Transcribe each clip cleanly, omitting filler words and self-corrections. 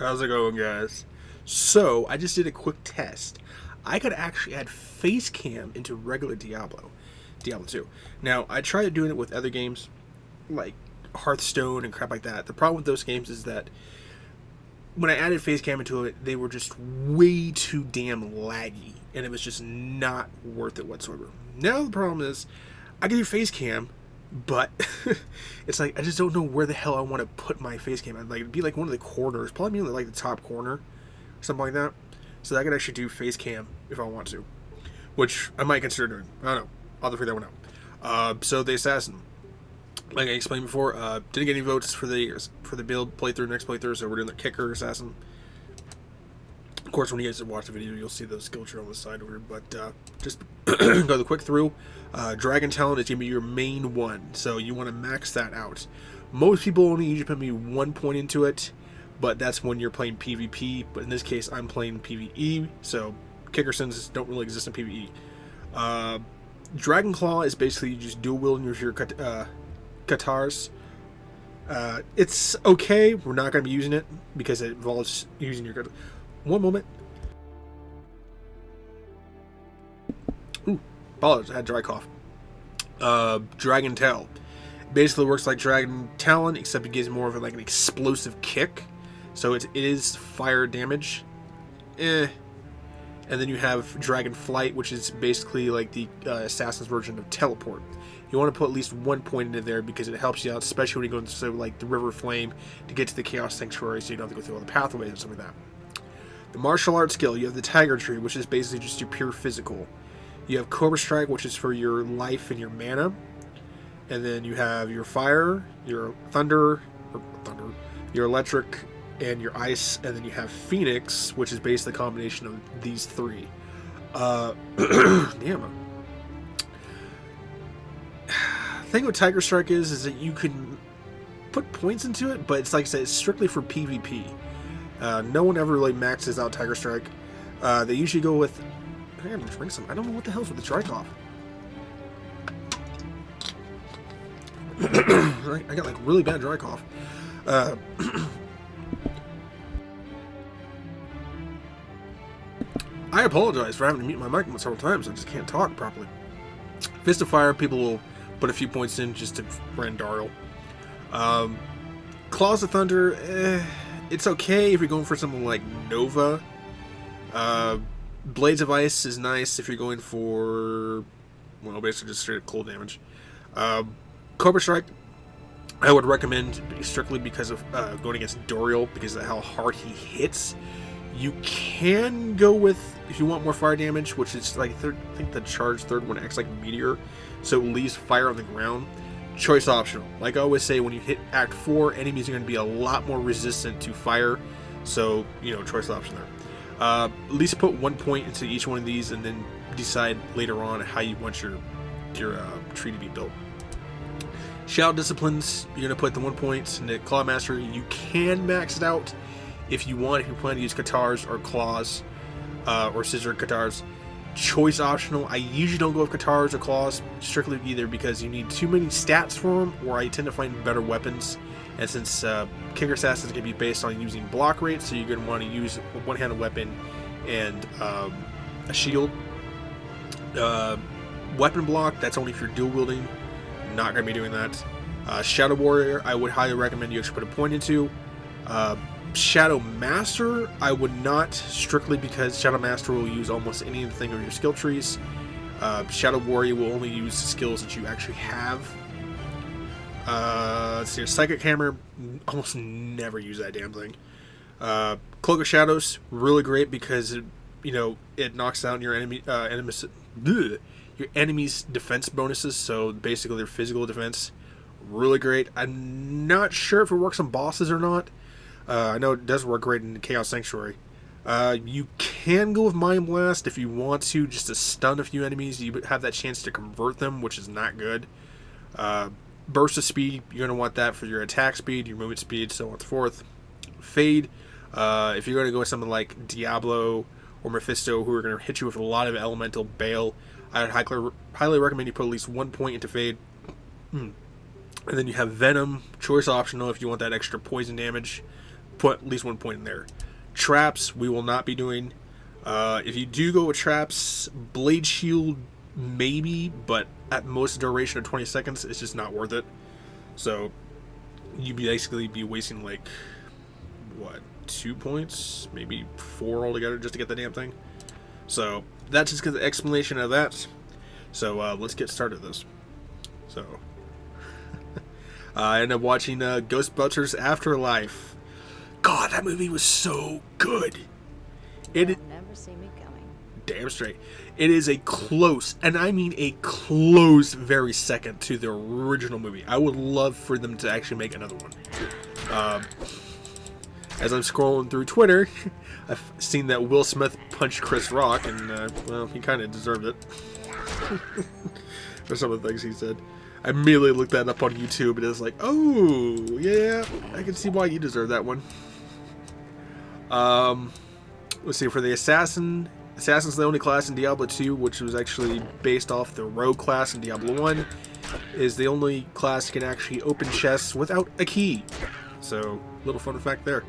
How's it going, guys? So, I just did a quick test. I could actually add face cam into regular Diablo 2. Now, I tried doing it with other games, like Hearthstone and crap like that. The problem with those games is that when I added face cam into it, they were just way too damn laggy, and it was just not worth it whatsoever. Now, the problem is, I can do face cam, but it's like I just don't know where the hell I want to put my face cam. I'd like it'd be like one of the corners, probably like the top corner, or something like that. So I could actually do face cam if I want to, which I might consider doing. I don't know. I'll have to figure that one out. So the assassin, like I explained before, didn't get any votes for the build playthrough, next playthrough. So we're doing the kicker assassin. Of course, when you guys watch the video, you'll see the skill tree on the side over here. But just go the quick through. Dragon Talent is going to be your main one, so you want to max that out. Most people only usually put me 1 point into it, but that's when you're playing PvP. But in this case, I'm playing PvE, so kicker sins don't really exist in PvE. Dragon Claw is basically you just dual wielding with your katars. It's okay. We're not going to be using it because it involves using your. One moment. Ooh, apologies, I had dry cough. Dragon Tail basically works like Dragon Talon, except it gives more of like an explosive kick. So it is fire damage. And then you have Dragon Flight, which is basically like the assassin's version of teleport. You want to put at least 1 point into there because it helps you out, especially when you go into like the River Flame to get to the Chaos Sanctuary, so you don't have to go through all the pathways and stuff like that. The martial arts skill, you have the Tiger Tree, which is basically just your pure physical. You have Cobra Strike, which is for your life and your mana. And then you have your fire, your thunder, your electric, and your ice. And then you have Phoenix, which is basically a combination of these three. Damn. The thing with Tiger Strike is that you can put points into it, but it's like I said, it's strictly for PvP. No one ever really maxes out Tiger Strike. They usually go with. I gotta drink some. I don't know what the hell's with the dry cough. I got like really bad dry cough. I apologize for having to mute my mic several times. I just can't talk properly. Fist of Fire, people will put a few points in just to brand Daryl. Claws of Thunder, it's okay if you're going for something like Nova. Blades of Ice is nice if you're going for, well, basically just straight up cold damage. Cobra Strike, I would recommend strictly because of going against Doriel, because of how hard he hits. You can go with, if you want more fire damage, which is like, I think the charge third one acts like a meteor, so it leaves fire on the ground. Choice optional. Like I always say, when you hit Act 4, enemies are going to be a lot more resistant to fire, so, you know, choice option there. At least put 1 point into each one of these, and then decide later on how you want your tree to be built. Shadow Disciplines, you're going to put the 1 point into Claw Master. You can max it out if you want, if you plan to use Katars or Claws, or Scissor Katars. Choice optional. I usually don't go with Katars or Claws strictly either because you need too many stats for them, or I tend to find better weapons. And since Kicker Assassin is going to be based on using block rate, so you're going to want to use a one-handed weapon and a shield. Weapon block, that's only if you're dual wielding. Not going to be doing that. Shadow Warrior, I would highly recommend you actually put a point into. Shadow Master, I would not, strictly because Shadow Master will use almost anything of your skill trees. Shadow Warrior will only use skills that you actually have. Let's see, Psychic Hammer, almost never use that damn thing. Cloak of Shadows, really great because it knocks down your your enemy's defense bonuses, so basically their physical defense. Really great. I'm not sure if it works on bosses or not. I know it does work great in the Chaos Sanctuary. You can go with Mind Blast if you want to, just to stun a few enemies. You have that chance to convert them, which is not good. Burst of Speed, you're going to want that for your attack speed, your movement speed, so on and so forth. Fade, if you're going to go with something like Diablo or Mephisto, who are going to hit you with a lot of elemental bale, I would highly recommend you put at least 1 point into Fade. And then you have Venom, choice optional if you want that extra poison damage. put at least 1 point in there. Traps, we will not be doing. If you do go with traps, Blade Shield, maybe, but at most duration of 20 seconds, it's just not worth it. So, you'd basically be wasting, like, what, 2 points? Maybe 4 altogether just to get the damn thing. So, that's just the explanation of that. So, let's get started this. So, I ended up watching Ghostbusters Afterlife. God, that movie was so good. You'll never see me coming. Damn straight. It is a close, and I mean a close very second to the original movie. I would love for them to actually make another one. As I'm scrolling through Twitter, I've seen that Will Smith punched Chris Rock, and, well, he kind of deserved it. For some of the things he said. I immediately looked that up on YouTube, and it's like, oh, yeah, I can see why you deserve that one. Let's see, for the Assassin's the only class in Diablo 2, which was actually based off the Rogue class in Diablo 1, is the only class that can actually open chests without a key. So, little fun fact there.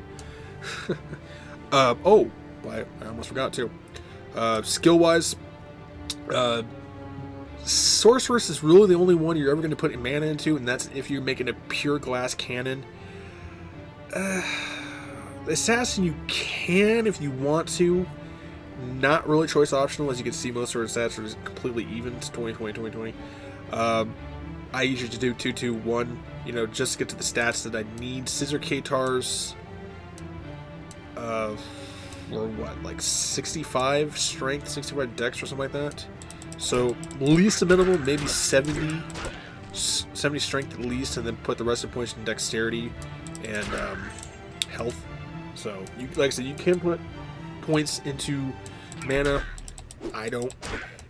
Oh, I almost forgot too. Skill-wise, Sorceress is really the only one you're ever going to put mana into, and that's if you're making a pure glass cannon. Assassin you can if you want to. Not really choice optional, as you can see most of our stats are completely even. It's 20-20-20-20. I usually just do 2-2-1, you know, just to get to the stats that I need. Scissor Katars, or what, like 65 strength, 65 dex or something like that. So, least a minimum, maybe 70 strength at least, and then put the rest of the points in dexterity and health. So, like I said, you can put points into mana. I don't.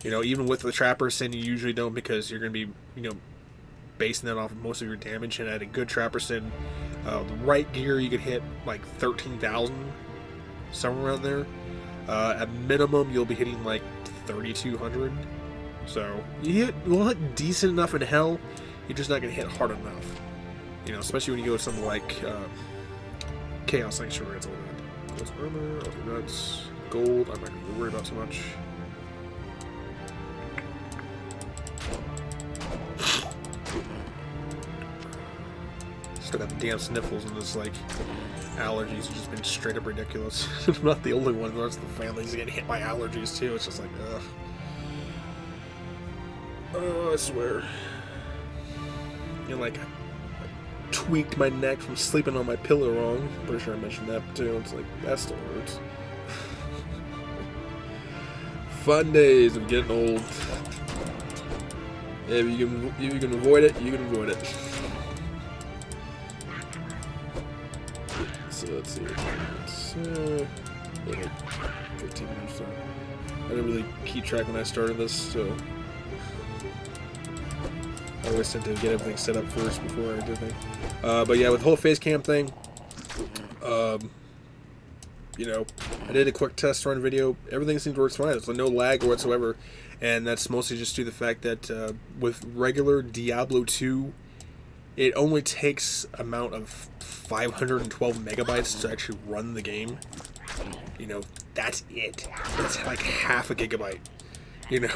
You know, even with the Trapper Sin, you usually don't, because you're going to be, you know, basing that off of most of your damage. And at a good Trapper Sin, the right gear, you could hit like 13,000, somewhere around there. At minimum, you'll be hitting like 3,200. So, you'll hit decent enough in hell, you're just not going to hit hard enough. You know, especially when you go with something like Chaos Sanctuary. It's all that. Gold armor, nuts, gold, I'm not going to worry about so much. Still got the damn sniffles, and this, like, allergies have just been straight up ridiculous. I'm not the only one. The rest of the family's getting hit by allergies, too. It's just like, ugh. Oh, I swear. You know, like, I tweaked my neck from sleeping on my pillow wrong. Pretty sure I mentioned that too. It's like, that still hurts. Fun days of getting old. If you can avoid it, you can avoid it. So let's see. It's 15 minutes. So I didn't really keep track when I started this, so I always tend to get everything set up first before I do things. But yeah, with the whole face cam thing, you know, I did a quick test run video. Everything seems to work fine. There's no lag whatsoever, and that's mostly just due to the fact that with regular Diablo 2, it only takes amount of 512 megabytes to actually run the game. You know, that's it. It's like half a gigabyte. You know,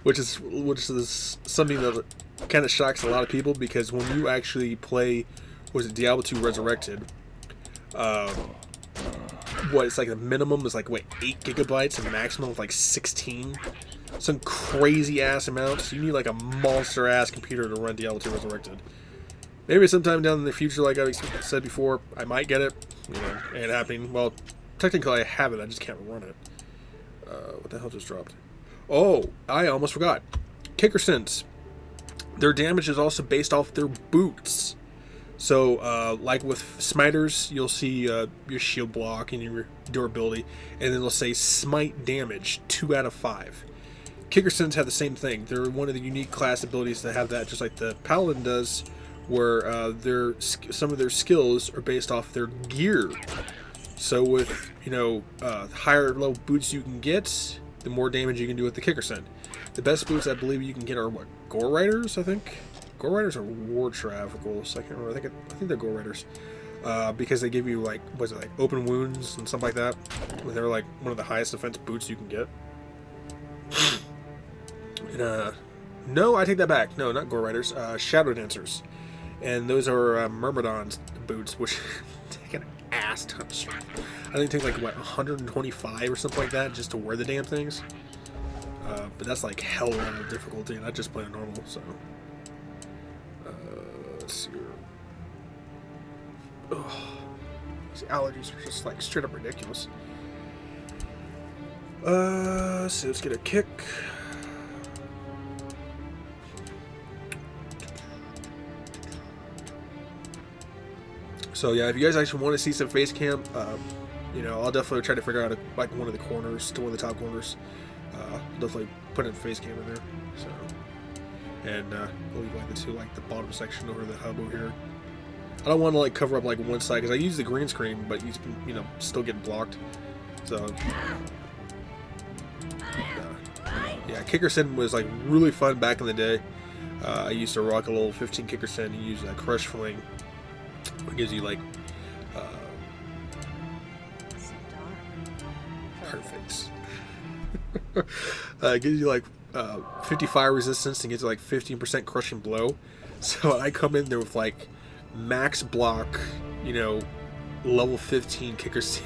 which is something that kind of shocks a lot of people, because when you actually play, was it Diablo 2 Resurrected, what, it's like the minimum is like, what, 8 gigabytes, and maximum is like 16? Some crazy ass amounts. You need like a monster ass computer to run Diablo 2 Resurrected. Maybe sometime down in the future, like I said before, I might get it. You know, ain't happening. Well, technically I have it, I just can't run it. What the hell just dropped? Oh, I almost forgot. Kicker Sins. Their damage is also based off their boots. So, like with Smiters, you'll see your shield block and your durability, and then it'll say Smite damage, 2 out of 5. Kicker Sins have the same thing. They're one of the unique class abilities that have that, just like the Paladin does, where some of their skills are based off their gear. So with, you know, higher level boots you can get, the more damage you can do with the Kicker Sin. The best boots I believe you can get are, what, Gore Riders, I think? Gore Riders are War Travicals. I can't remember. I think they're Gore Riders. because they give you like, was it like open wounds and stuff like that? They're like one of the highest defense boots you can get. And no, I take that back. No, not Gore Riders. Shadow Dancers, and those are Myrmidon's boots, which take an ass ton of strength. I think it takes like what 125 or something like that just to wear the damn things. But that's like hell level difficulty, and I just play normal. So let's see here. Ugh. These allergies are just like straight up ridiculous. So let's get a kick. So yeah, if you guys actually want to see some face cam, you know, I'll definitely try to figure out like one of the corners to one of the top corners. Definitely put in face cam in there. So, and we'll leave like the bottom section over the hub over here. I don't want to like cover up like one side because I use the green screen, but you know, still getting blocked. So yeah, kicker sin was like really fun back in the day. I used to rock a little 15 kicker sin and use a crush fling. It gives you like perfect. It gives you like 50 fire resistance and gives you like 15% crushing blow. So I come in there with like max block, you know, level 15 kicker sin,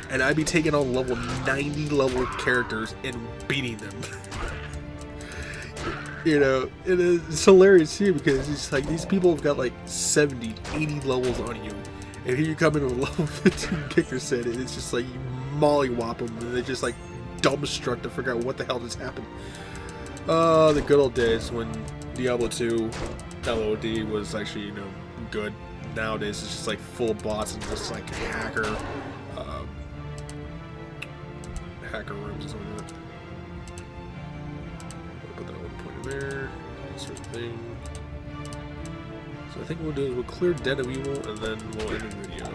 and I'd be taking on level 90 level characters and beating them. You know, it's hilarious too because it's like these people have got like 70, 80 levels on you, and here you come in with a level 15 kicker set, and it's just like you mollywop them, and they just like dumbstruck to figure out what the hell just happened. The good old days when Diablo 2 LOD was actually, you know, good. Nowadays it's just like full of bots and just like hacker rooms and something like that. Put that one point in there, that sort of thing. So I think what we'll do is we'll clear Den of Evil and then we'll end the video.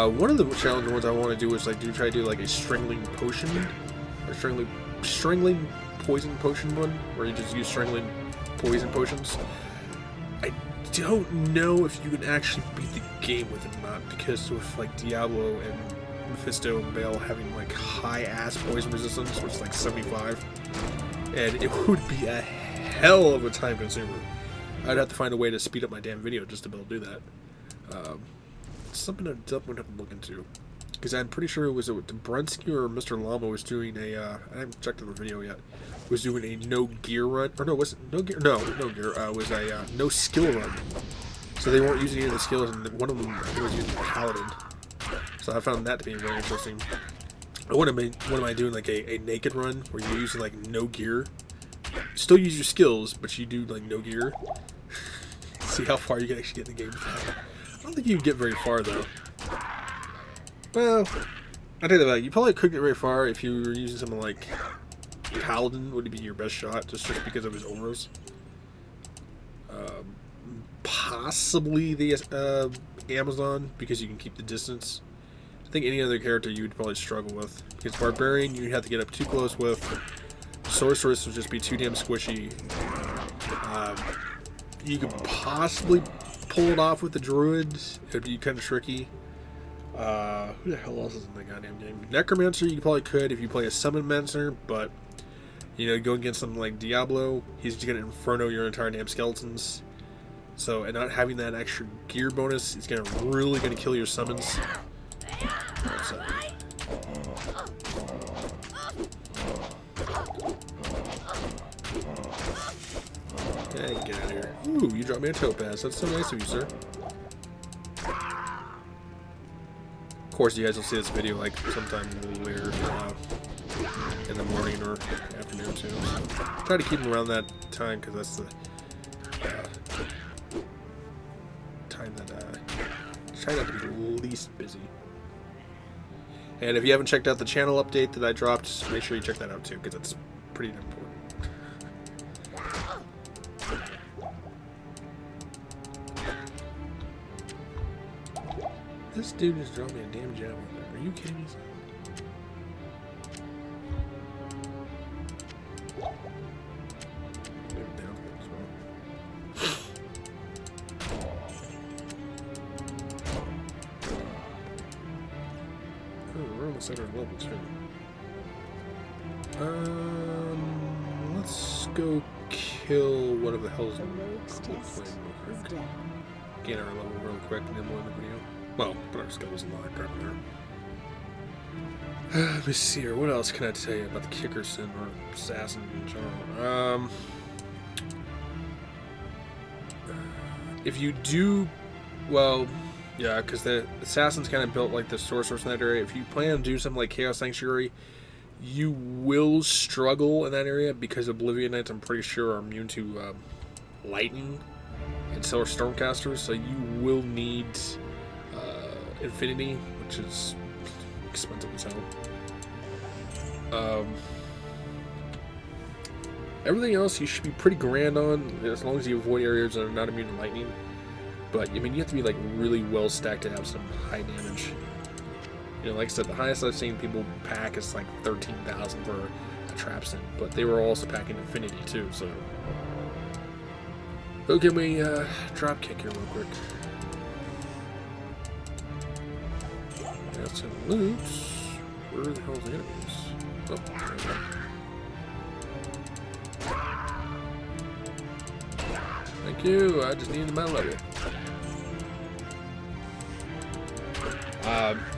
One of the challenging ones I want to do is like try to do like a strangling potion or strangling poison potion one where you just use strangling poison potions. I don't know if you can actually beat the game with it or not, because with like Diablo and Mephisto and Bale having like high ass poison resistance, which is like 75, and it would be a hell of a time consumer. I'd have to find a way to speed up my damn video just to be able to do that. It's something I definitely have to look into, because I'm pretty sure it was Brunsky or Mr. Llama was doing a I haven't checked the video yet, was doing a no gear run, or no, was it no gear? No gear. Was a no skill run. So they weren't using any of the skills, and one of them was using Paladin. So I found that to be very interesting. What am I doing, like a naked run where you're using like no gear? Still use your skills, but you do like no gear. See how far you can actually get in the game. I don't think you can get very far though. Well, I take that back. You probably could get very far if you were using something like Paladin. Would be your best shot, just because of his auras. Possibly the Amazon, because you can keep the distance. I think any other character you would probably struggle with, because Barbarian you have to get up too close with. Sorceress would just be too damn squishy. You could possibly pull it off with the Druid. It would be kind of tricky. Who the hell else is in the goddamn game? Necromancer you probably could if you play a Summon Mancer, but you know, going against something like Diablo, he's just gonna inferno your entire damn skeletons. So, and not having that extra gear bonus is really gonna kill your summons. Okay, get out of here. Ooh, you dropped me a topaz. That's so nice of you, sir. Of course, you guys will see this video like sometime later in the morning or afternoon too. So try to keep them around that time, because that's the time that try not to be least busy. And if you haven't checked out the channel update that I dropped, make sure you check that out too, because it's pretty important. This dude just dropped me a damn jab with that. Are you kidding me? set our level too. Let's go kill whatever the hell is The rogue's test is done. Gain our level real quick and then we'll end the video. Well, put our skills in line right there. Let me see here. What else can I tell you about the Kickerson or Assassin in general? If you do, well, yeah, because the Assassin's kind of built like the sorcerers in that area. If you plan to do something like Chaos Sanctuary, you will struggle in that area because Oblivion Knights, I'm pretty sure, are immune to lightning and so are Stormcasters. So you will need Infinity, which is expensive as hell. Everything else you should be pretty grand on, as long as you avoid areas that are not immune to lightning. But, I mean, you have to be, like, really well stacked to have some high damage. You know, like I said, the highest I've seen people pack is, like, 13,000 for a trap sin. But they were also packing Infinity, too, so... So can we, drop kick here real quick? Got some loot. Where the hell's the enemies? Oh, there we go. Thank you, I just needed my level.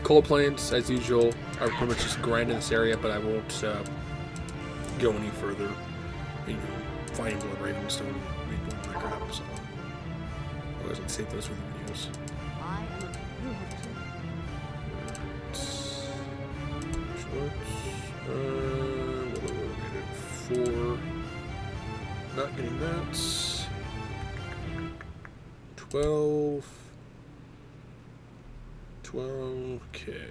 Cold Plains, as usual, I pretty much just grind in this area, but I won't go any further. You know, finding Blood Ravenstone, doing that crap, so otherwise I'd save those for the videos. I am a What are we at? 4. Not getting that. 12. 12. Okay.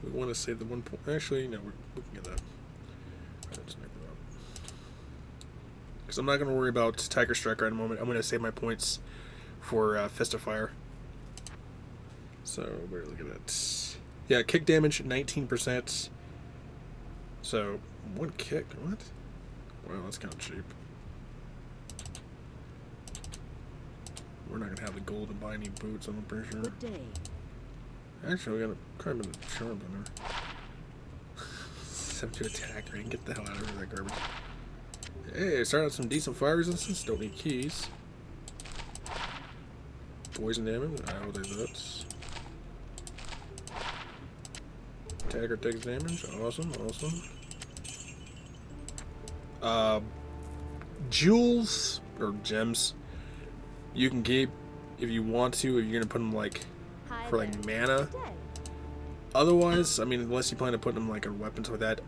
We want to save the 1 point. Actually, no, we can get that. Let's make that up. Because I'm not going to worry about Tiger Striker at the moment. I'm going to save my points for Fist of Fire. So, we're looking at. Yeah, kick damage 19%. So, 1 kick. What? Wow, that's kind of cheap. We're not going to have the gold to buy any boots, I'm pretty sure. Good day. Actually, we got a kind of a charm in there. 7 to attack ring. Get the hell out of here, that garbage. Hey, starting out some decent fire resistance. Don't need keys. Poison damage. I will do that. Attacker takes damage. Awesome, awesome. Jewels or gems you can keep if you want to, if you're gonna put them like for like mana. Otherwise, I mean, unless you plan to put them like on weapons like that,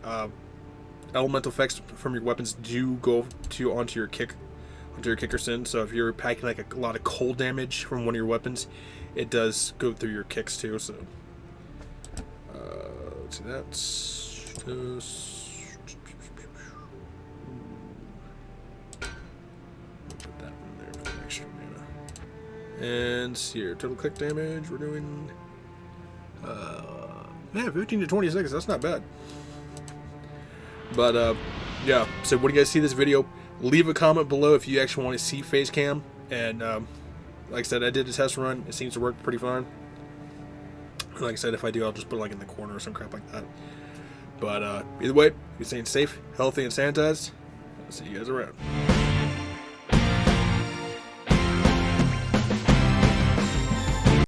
elemental effects from your weapons do go onto your kicker sin. So if you're packing like a lot of cold damage from one of your weapons, it does go through your kicks too. So let's see, that's put that in there for the extra mana. And here, total click damage, we're doing yeah, 15 to 26, that's not bad. But yeah, so what do you guys see this video? Leave a comment below if you actually want to see face cam. And like I said, I did a test run, it seems to work pretty fine. Like I said, if I do, I'll just put it like in the corner or some crap like that. But either way, you're staying safe, healthy, and sanitized. I'll see you guys around.